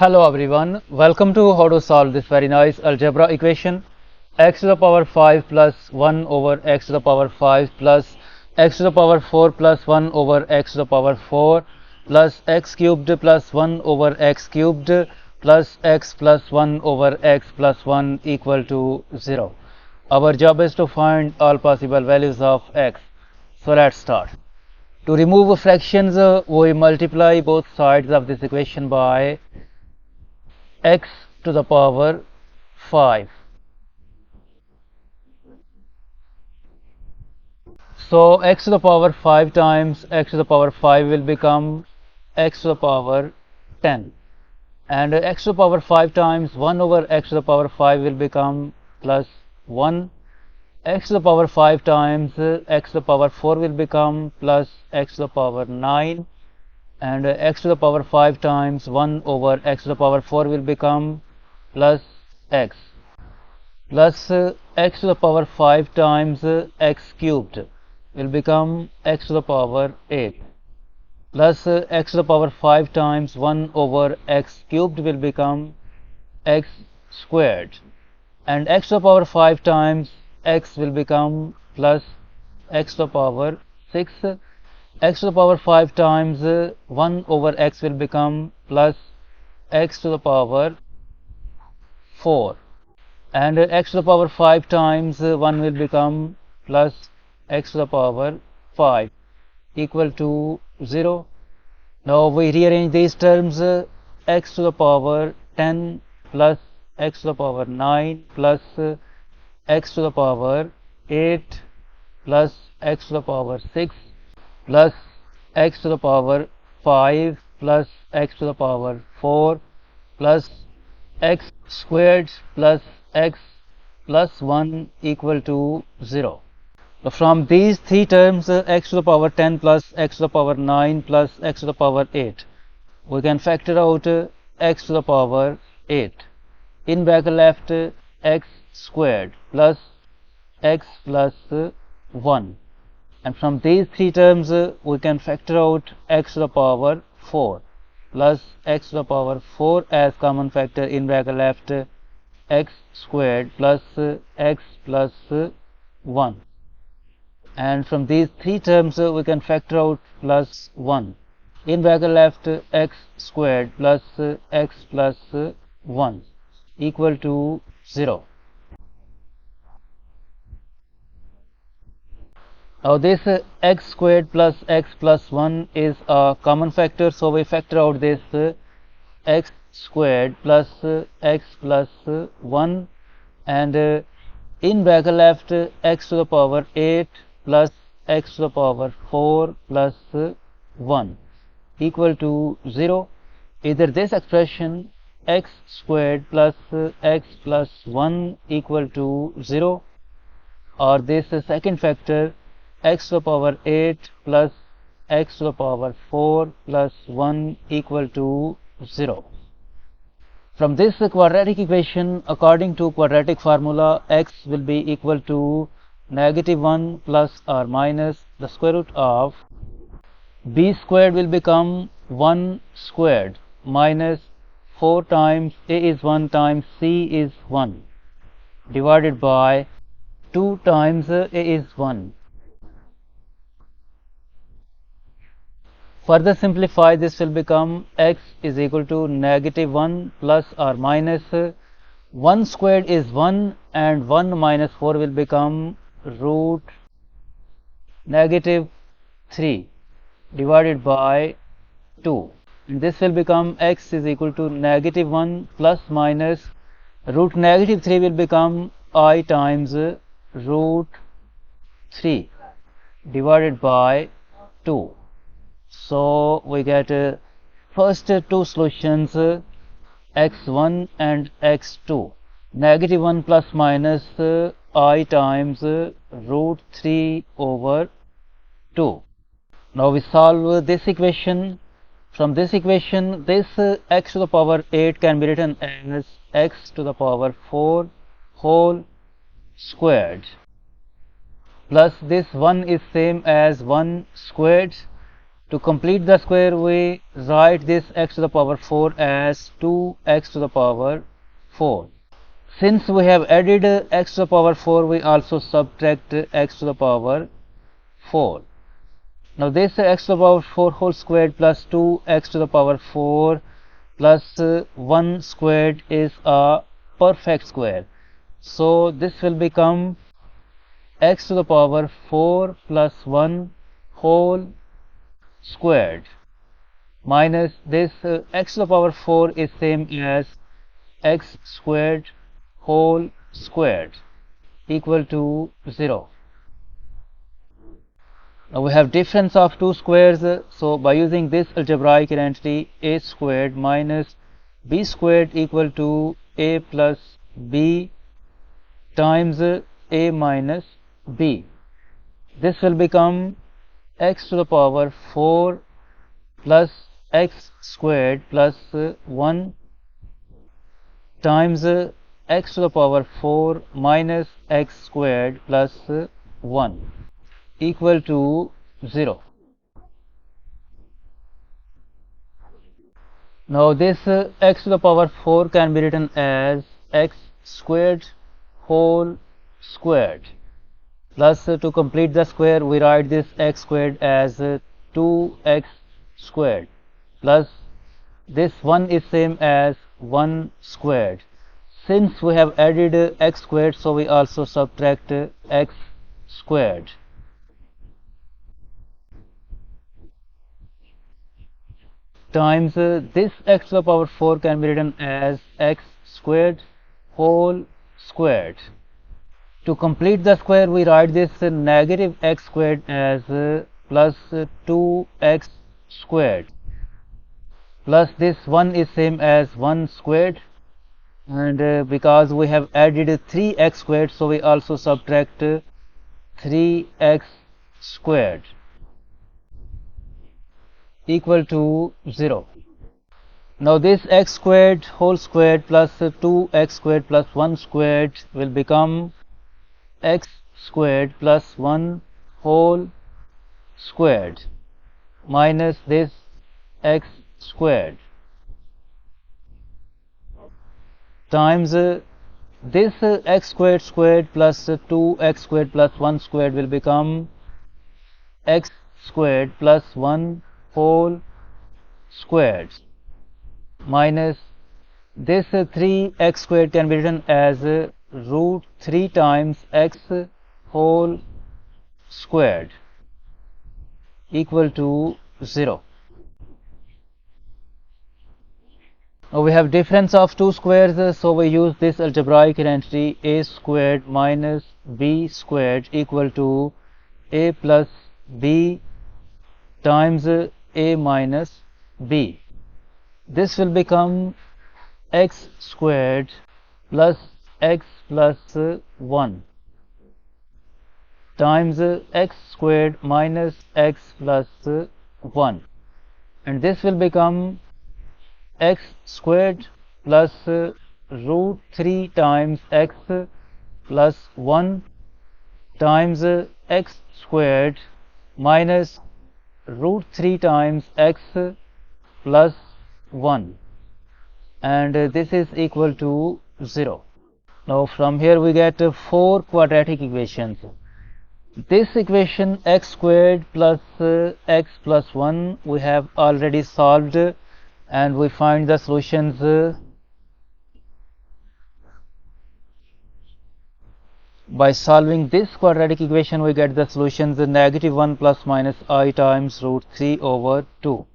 Hello everyone, welcome to how to solve this very nice algebra equation. X to the power 5 plus 1 over x to the power 5 plus x to the power 4 plus 1 over x to the power 4 plus x cubed plus 1 over x cubed plus x plus 1 over x plus 1 equal to 0. Our job is to find all possible values of x. So let's start. To remove fractions, we multiply both sides of this equation by x to the power 5. So x to the power 5 times x to the power 5 will become x to the power 10, and x to the power 5 times 1 over x to the power 5 will become plus 1. X to the power 5 times x to the power 4 will become plus x to the power 9, and x to the power 5 times 1 over x to the power 4 will become plus x, plus x to the power 5 times x cubed will become x to the power 8, plus x to the power 5 times 1 over x cubed will become x squared, and x to the power 5 times x will become plus x to the power 6. X to the power 5 times 1 over x will become plus x to the power 4, and x to the power 5 times 1 will become plus x to the power 5 equal to 0. Now we rearrange these terms, x to the power 10 plus x to the power 9 plus x to the power 8 plus x to the power 6 plus x to the power 5 plus x to the power 4 plus x squared plus x plus 1 equal to 0. So from these three terms, x to the power 10 plus x to the power 9 plus x to the power 8, we can factor out x to the power 8. In bracket left, x squared plus x plus 1, and from these three terms we can factor out x to the power 4 plus x to the power 4 as common factor. In bracket left, x squared plus x plus 1, and from these three terms we can factor out plus 1. In bracket left, x squared plus x plus 1 equal to 0. Now this x squared plus x plus 1 is a common factor, so we factor out this x squared plus x plus 1, and in bracket left, x to the power 8 plus x to the power 4 plus 1 equal to 0. Either this expression x squared plus x plus 1 equal to 0, or this second factor x to the power 8 plus x to the power 4 plus 1 equal to 0. From this quadratic equation, according to quadratic formula, x will be equal to -1 plus or minus the square root of b squared will become 1 squared minus 4 times a is 1 times c is 1 divided by 2 times a is 1. Further simplify, this will become x is equal to -1 plus or minus 1 squared is 1, and 1 minus 4 will become root -3 divided by 2, and this will become x is equal to -1 plus minus root -3 will become I times root 3 divided by 2. So we get first two solutions, x1 and x2. -1 plus minus I times root 3 over 2. Now we solve this equation. From this equation, this x to the power 8 can be written as x to the power 4 whole squared, plus this 1 is same as 1 squared, To complete the square, we write this x to the power 4 as 2x to the power 4. Since we have added x to the power 4, we also subtract x to the power 4. Now this x to the power 4 whole squared plus 2x to the power 4 plus 1 squared is a perfect square. So this will become x to the power 4 plus 1 whole squared minus this x to the power 4 is same as x squared whole squared equal to 0. Now we have difference of two squares, so by using this algebraic identity, a squared minus b squared equal to a plus b times a minus b. This will become x to the power 4 plus x squared plus 1 times x to the power 4 minus x squared plus 1 equal to 0. Now this x to the power 4 can be written as x squared whole squared plus to complete the square we write this x squared as 2x squared plus this 1 is same as 1 squared. Since we have added x squared, so we also subtract x squared. Times this x to the power 4 can be written as x squared whole squared. To complete the square, we write this negative x squared as plus 2x squared plus this 1 is same as 1 squared, and because we have added 3x squared, so we also subtract 3x squared equal to 0. Now this x squared whole squared plus 2x squared plus 1 squared will become x squared plus 1 whole squared minus this x squared times this x squared squared plus 2x squared plus 1 squared will become x squared plus 1 whole squared minus this 3x squared can be written as root 3 times x whole squared equal to 0. Now we have difference of two squares, so we use this algebraic identity a squared minus b squared equal to a plus b times a minus b. This will become x squared plus x plus 1 times x squared minus x plus 1, and this will become x squared plus root 3 times x plus 1 times x squared minus root 3 times x plus 1, and this is equal to 0. Now from here we get 4 quadratic equations. This equation x squared plus x plus 1 we have already solved, and we find the solutions by solving this quadratic equation. We get the solutions negative 1 plus minus I times root 3 over 2.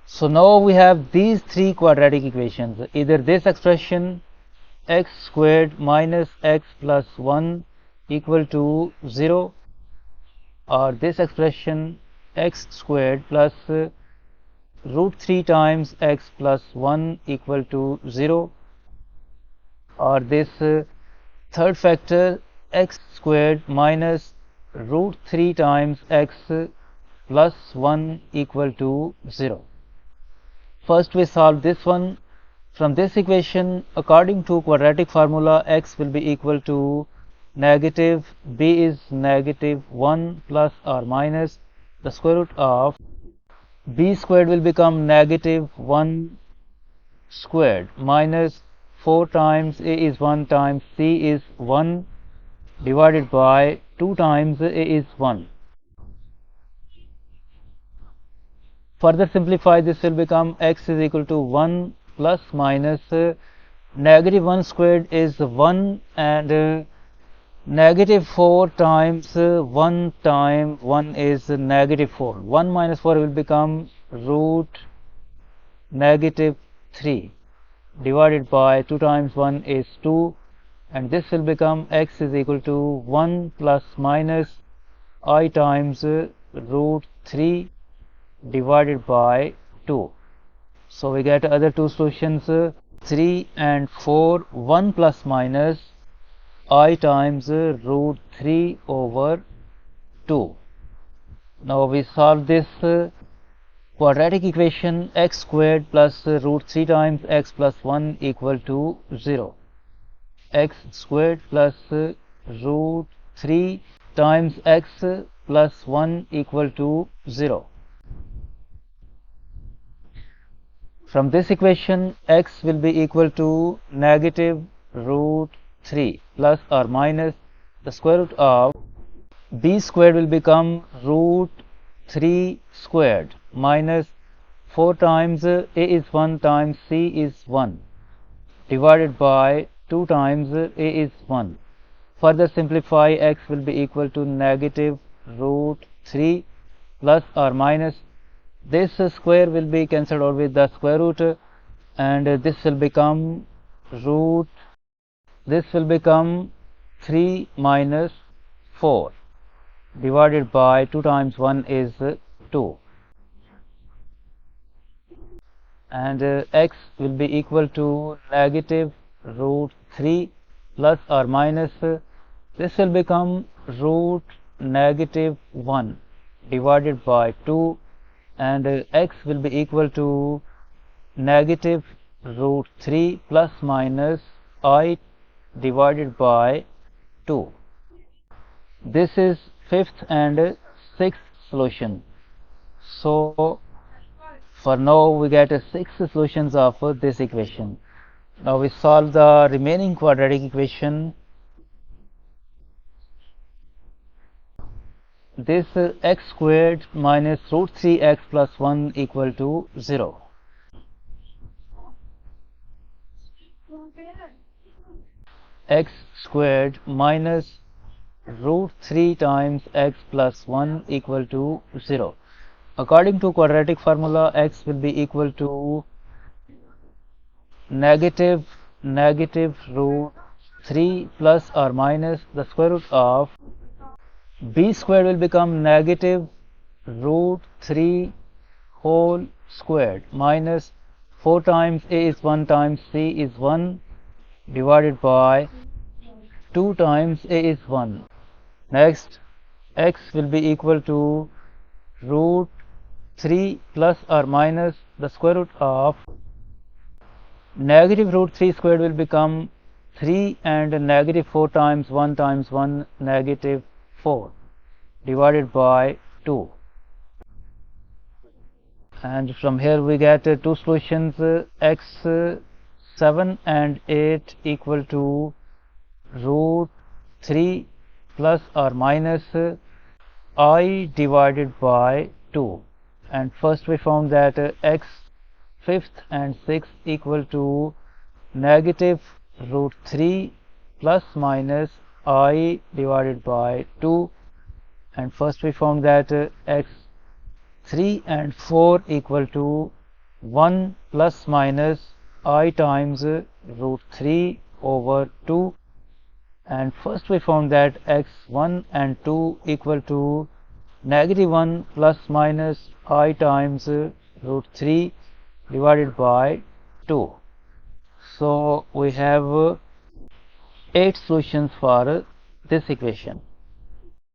So now we have these three quadratic equations, either this expression x squared minus x plus 1 equal to 0, or this expression x squared plus root 3 times x plus 1 equal to 0, or this third factor x squared minus root 3 times x plus 1 equal to 0. First we solve this one. From this equation, according to quadratic formula, x will be equal to negative, b is negative 1 plus or minus the square root of b squared will become negative 1 squared minus 4 times a is 1 times c is 1 divided by 2 times a is 1. Further simplify, this will become x is equal to 1 plus minus negative 1 squared is 1 and negative 4 times 1 time 1 is negative 4. 1 minus 4 will become root negative 3 divided by 2 times 1 is 2, and this will become x is equal to 1 plus minus I times root 3 divided by 2. So we get other two solutions, 3 and 4, 1 plus minus I times root 3 over 2. Now we solve this quadratic equation, x squared plus root 3 times x plus 1 equal to 0. X squared plus root 3 times x plus 1 equal to 0. From this equation, x will be equal to negative root 3 plus or minus the square root of b squared will become root 3 squared minus 4 times a is 1 times c is 1 divided by 2 times a is 1. Further simplify, x will be equal to negative root 3 plus or minus this square will be cancelled out with the square root, and this will become 3 minus 4 divided by 2 times 1 is 2, and x will be equal to negative root 3 plus or minus this will become root negative 1 divided by 2, and x will be equal to negative root 3 plus minus I divided by 2. This is fifth and sixth solution. So for now we get 6 solutions of this equation. Now we solve the remaining quadratic equation. This x squared minus root 3x plus 1 equal to 0. X squared minus root 3 times x plus 1 equal to 0. According to quadratic formula, x will be equal to negative root 3 plus or minus the square root of b squared will become negative root 3 whole squared minus 4 times a is 1 times c is 1 divided by 2 times a is 1. Next, x will be equal to root 3 plus or minus the square root of negative root 3 squared will become 3 and negative 4 times 1 negative 4 divided by 2, and from here we get two solutions, x 7 and 8 equal to root 3 plus or minus I divided by 2, and first we found that x 5th and 6th equal to negative root 3 plus minus I divided by 2, and first we found that x 3 and 4 equal to 1 plus minus I times root 3 over 2, and first we found that x 1 and 2 equal to negative 1 plus minus I times root 3 divided by 2. So we have 8 solutions for this equation.